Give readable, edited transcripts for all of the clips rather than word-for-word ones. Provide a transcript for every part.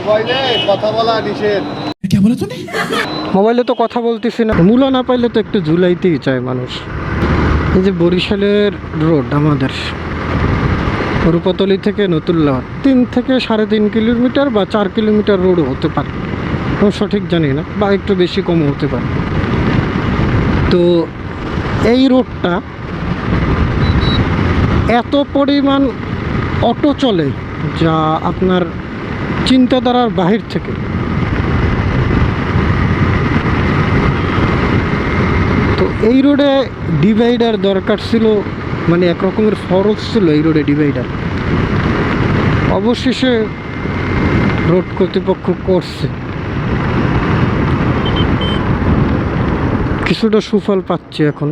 মোবাইলে কথা বলা নিষেধ। মোবাইলে তো কথা বলতেছি না, মূলা না পাইলে তো একটু ঝুলাইতেই চায় মানুষ। এই যে বরিশালের রোড আমাদের রূপাতলি থেকে নতুল্লাহ 3 থেকে 3.5 কিলোমিটার বা 4 কিলোমিটার রোড হতে পারে, আমি সঠিক জানি না, বা একটু বেশি কম হতে পারে। তো এই রোডটা এত পরিমাণ অটো চলে যা আপনার চিন্তাধারার বাহির থেকে। তো এই রোডে ডিভাইডার দরকার ছিল, মানে এক রকমের ফরজ ছিল এই রোডে ডিভাইডার। অবশেষে রোড কর্তৃপক্ষ করছে, কিছুটা সুফল পাচ্ছে এখন।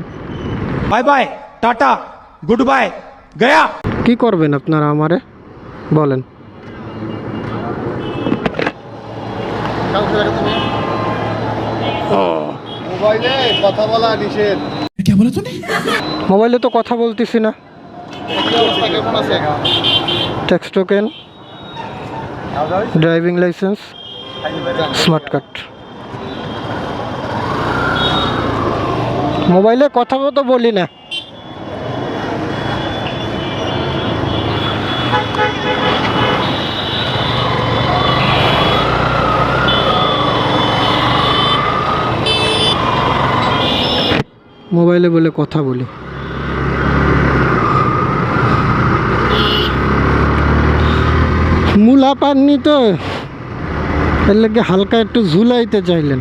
Bye bye, tata, good bye, Gaya. কি করবেন আপনারা আমারে বলেন? মোবাইলে কথা বলা নিষেধ। মোবাইলে তো কথা বলতেছি না। কি অবস্থা, কেমন আছে? Tax token, driving licence, smart card. মোবাইলে কথা তো বলি না। মোবাইলে বলে কথা বলি। মূলা পাননি তো এর লাগে হালকা একটু ঝুলাইতে চাইলেন।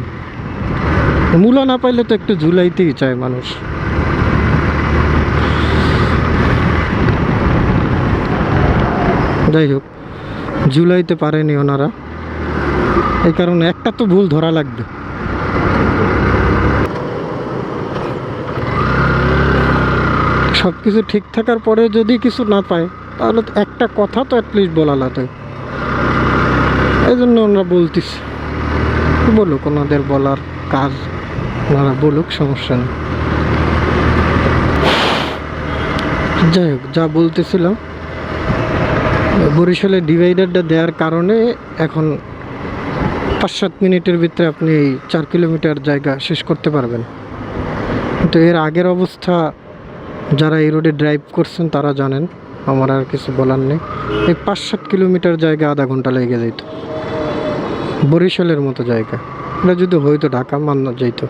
মূলা না পাইলে তো একটু ঝুলাইতেই চায় মানুষ। যাই হোক, ঝুলাইতে পারেনি ওনারা, এই কারণে একটা তো ভুল ধরা লাগবে। সব কিছু ঠিক থাকার পরে যদি কিছু না পায় তাহলে তো একটা কথা তো অ্যাটলিস্ট বলা লাগে। এই জন্য ওনারা বলতেছে, বলুক, ওনাদের বলার কাজ, ওনারা বলুক, সমস্যা নেই। যাই হোক, যা বলতেছিলাম, বরিশালে ডিভাইডারটা দেওয়ার কারণে এখন 5-7 মিনিটের ভিতরে আপনি এই 4 কিলোমিটার জায়গা শেষ করতে পারবেন। কিন্তু এর আগের অবস্থা যারা এই রোডে ড্রাইভ করছেন তারা জানেন, আমার আর কিছু বলার নেই। এই 5-7 কিলোমিটার জায়গা আধা ঘন্টা লেগে যেত, বরিশালের মতো জায়গা। এটা যদি হয়তো ঢাকা মান্না যাইতো।